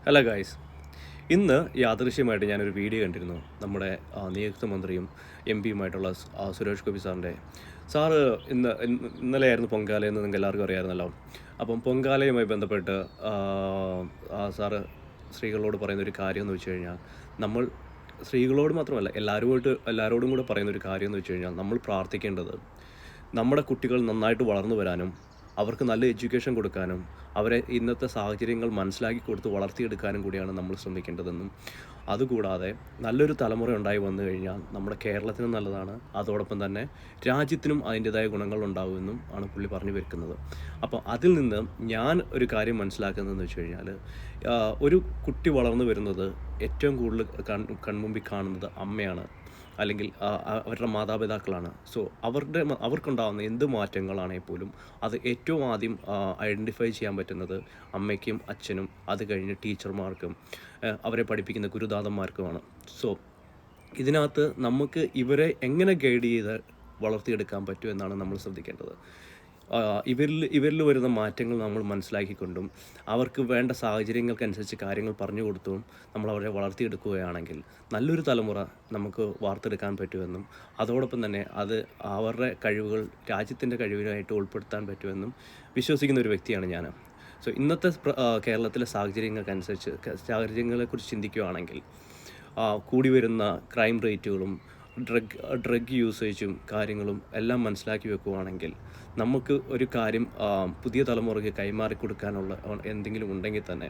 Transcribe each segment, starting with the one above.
Hello guys, ഇന്ന് യാദൃശ്യമായിട്ട് ഞാനൊരു video കണ്ടിരുന്നു. നമ്മുടെ നിയുക്ത മന്ത്രിയും എം പിയുമായിട്ടുള്ള സുരേഷ് ഗോപി സാറ് ഇന്നലെയായിരുന്നു പൊങ്കാലയെന്ന് നിങ്ങൾക്ക് എല്ലാവർക്കും അറിയാമായിരുന്നല്ലോ. അപ്പം പൊങ്കാലയുമായി ബന്ധപ്പെട്ട് സാറ് സ്ത്രീകളോട് പറയുന്നൊരു കാര്യം എന്ന് വെച്ച് കഴിഞ്ഞാൽ, നമ്മൾ സ്ത്രീകളോട് മാത്രമല്ല എല്ലാവരോടും കൂടെ പറയുന്നൊരു കാര്യം എന്ന് വെച്ച് കഴിഞ്ഞാൽ, നമ്മൾ പ്രാർത്ഥിക്കേണ്ടത് നമ്മുടെ കുട്ടികൾ നന്നായിട്ട് വളർന്നു വരാനും അവർക്ക് നല്ല എഡ്യൂക്കേഷൻ കൊടുക്കാനും അവരെ ഇന്നത്തെ സാഹചര്യങ്ങൾ മനസ്സിലാക്കി കൊടുത്ത് വളർത്തിയെടുക്കാനും കൂടിയാണ് നമ്മൾ ശ്രമിക്കേണ്ടതെന്നും, അതുകൂടാതെ നല്ലൊരു തലമുറ ഉണ്ടായി വന്നു കഴിഞ്ഞാൽ നമ്മുടെ കേരളത്തിനും നല്ലതാണ്, അതോടൊപ്പം തന്നെ രാജ്യത്തിനും അതിൻ്റേതായ ഗുണങ്ങൾ ഉണ്ടാകുമെന്നും ആണ് പുള്ളി പറഞ്ഞു വെക്കുന്നത്. അപ്പോൾ അതിൽ നിന്ന് ഞാൻ ഒരു കാര്യം മനസ്സിലാക്കുന്നതെന്ന് വെച്ച് കഴിഞ്ഞാൽ, ഒരു കുട്ടി വളർന്നു വരുന്നത് ഏറ്റവും കൂടുതൽ കൺമുമ്പിൽ കാണുന്നത് അമ്മയാണ്, അല്ലെങ്കിൽ അവരുടെ മാതാപിതാക്കളാണ്. സോ അവർക്കുണ്ടാകുന്ന എന്ത് മാറ്റങ്ങളാണെങ്കിൽ പോലും അത് ഏറ്റവും ആദ്യം ഐഡൻറ്റിഫൈ ചെയ്യാൻ പറ്റുന്നത് അമ്മയ്ക്കും അച്ഛനും, അത് കഴിഞ്ഞ് ടീച്ചർമാർക്കും അവരെ പഠിപ്പിക്കുന്ന ഗുരുനാഥന്മാർക്കുമാണ്. സോ ഇതിനകത്ത് നമുക്ക് ഇവരെ എങ്ങനെ ഗൈഡ് ചെയ്ത് വളർത്തിയെടുക്കാൻ പറ്റും എന്നാണ് നമ്മൾ ശ്രദ്ധിക്കേണ്ടത്. ഇവരിൽ വരുന്ന മാറ്റങ്ങൾ നമ്മൾ മനസ്സിലാക്കിക്കൊണ്ടും അവർക്ക് വേണ്ട സാഹചര്യങ്ങൾക്കനുസരിച്ച് കാര്യങ്ങൾ പറഞ്ഞു കൊടുത്തും നമ്മൾ അവരെ വളർത്തിയെടുക്കുകയാണെങ്കിൽ നല്ലൊരു തലമുറ നമുക്ക് വാർത്തെടുക്കാൻ പറ്റുമെന്നും, അതോടൊപ്പം തന്നെ അത് അവരുടെ കഴിവുകൾ രാജ്യത്തിൻ്റെ കഴിവിനായിട്ട് ഉൾപ്പെടുത്താൻ പറ്റുമെന്നും വിശ്വസിക്കുന്ന ഒരു വ്യക്തിയാണ് ഞാൻ. സോ ഇന്നത്തെ കേരളത്തിലെ സാഹചര്യങ്ങളെക്കുറിച്ച് ചിന്തിക്കുകയാണെങ്കിൽ, കൂടി വരുന്ന ക്രൈം റേറ്റുകളും ഡ്രഗ് യൂസേജും കാര്യങ്ങളും എല്ലാം മനസ്സിലാക്കി വെക്കുകയാണെങ്കിൽ, നമുക്ക് ഒരു കാര്യം പുതിയ തലമുറയ്ക്ക് കൈമാറി കൊടുക്കാനുള്ള എന്തെങ്കിലും ഉണ്ടെങ്കിൽ തന്നെ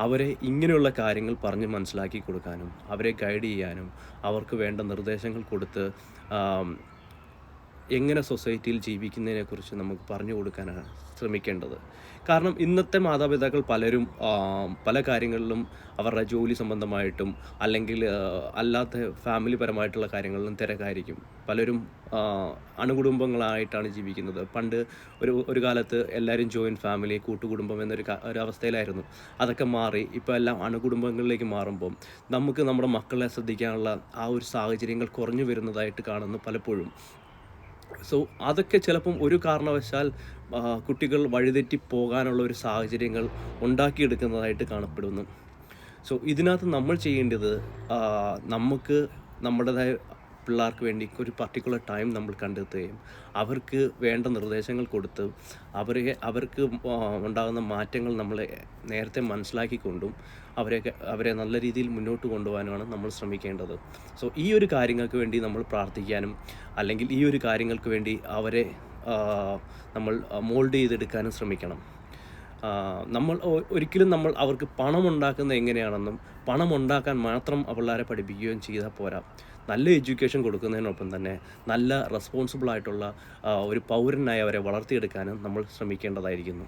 അവരെ ഇങ്ങനെയുള്ള കാര്യങ്ങൾ പറഞ്ഞ് മനസ്സിലാക്കി കൊടുക്കാനും അവരെ ഗൈഡ് ചെയ്യാനും അവർക്ക് വേണ്ട നിർദ്ദേശങ്ങൾ കൊടുത്ത് എങ്ങനെ സൊസൈറ്റിയിൽ ജീവിക്കുന്നതിനെക്കുറിച്ച് നമുക്ക് പറഞ്ഞു കൊടുക്കാനാണ് ശ്രമിക്കേണ്ടത്. കാരണം ഇന്നത്തെ മാതാപിതാക്കൾ പലരും പല കാര്യങ്ങളിലും അവരുടെ ജോലി സംബന്ധമായിട്ടും അല്ലെങ്കിൽ അല്ലാത്ത ഫാമിലി പരമായിട്ടുള്ള കാര്യങ്ങളിലും തിരക്കായിരിക്കും. പലരും അണുകുടുംബങ്ങളായിട്ടാണ് ജീവിക്കുന്നത്. പണ്ട് ഒരു കാലത്ത് എല്ലാവരും ജോയിൻറ്റ് ഫാമിലി, കൂട്ടുകുടുംബം ഒരു അവസ്ഥയിലായിരുന്നു. അതൊക്കെ മാറി ഇപ്പോൾ എല്ലാം അണുകുടുംബങ്ങളിലേക്ക് മാറുമ്പം നമുക്ക് നമ്മുടെ മക്കളെ ശ്രദ്ധിക്കാനുള്ള ആ ഒരു സാഹചര്യങ്ങൾ കുറഞ്ഞു വരുന്നതായിട്ട് കാണുന്നു പലപ്പോഴും. സോ അതൊക്കെ ചിലപ്പം ഒരു കാരണവശാൽ കുട്ടികൾ വഴിതെറ്റി പോകാനുള്ള ഒരു സാഹചര്യങ്ങൾ ഉണ്ടാക്കിയെടുക്കുന്നതായിട്ട് കാണപ്പെടുന്നു. സോ ഇതിനകത്ത് നമ്മൾ ചെയ്യേണ്ടത്, നമുക്ക് നമ്മുടേതായ പിള്ളേർക്ക് വേണ്ടി ഒരു പർട്ടിക്കുലർ ടൈം നമ്മൾ കണ്ടെത്തുകയും അവർക്ക് വേണ്ട നിർദ്ദേശങ്ങൾ കൊടുത്ത് അവർക്ക് ഉണ്ടാകുന്ന മാറ്റങ്ങൾ നമ്മൾ നേരത്തെ മനസ്സിലാക്കിക്കൊണ്ടും അവരെ നല്ല രീതിയിൽ മുന്നോട്ട് കൊണ്ടുപോകാനുമാണ് നമ്മൾ ശ്രമിക്കേണ്ടത്. സോ ഈ ഒരു കാര്യങ്ങൾക്ക് വേണ്ടി നമ്മൾ പ്രാർത്ഥിക്കാനും അല്ലെങ്കിൽ ഈ ഒരു കാര്യങ്ങൾക്ക് വേണ്ടി അവരെ നമ്മൾ മോൾഡ് ചെയ്തെടുക്കാനും ശ്രമിക്കണം. ഒരിക്കലും നമ്മൾ അവർക്ക് പണം ഉണ്ടാക്കുന്നത് എങ്ങനെയാണെന്നും പണം ഉണ്ടാക്കാൻ മാത്രം പിള്ളേരെ പഠിപ്പിക്കുകയും ചെയ്താൽ പോരാ. നല്ല എഡ്യൂക്കേഷൻ കൊടുക്കുന്നതിനൊപ്പം തന്നെ നല്ല റെസ്പോൺസിബിളായിട്ടുള്ള ഒരു പൗരനായി അവരെ വളർത്തിയെടുക്കാനും നമ്മൾ ശ്രമിക്കേണ്ടതായിരിക്കുന്നു.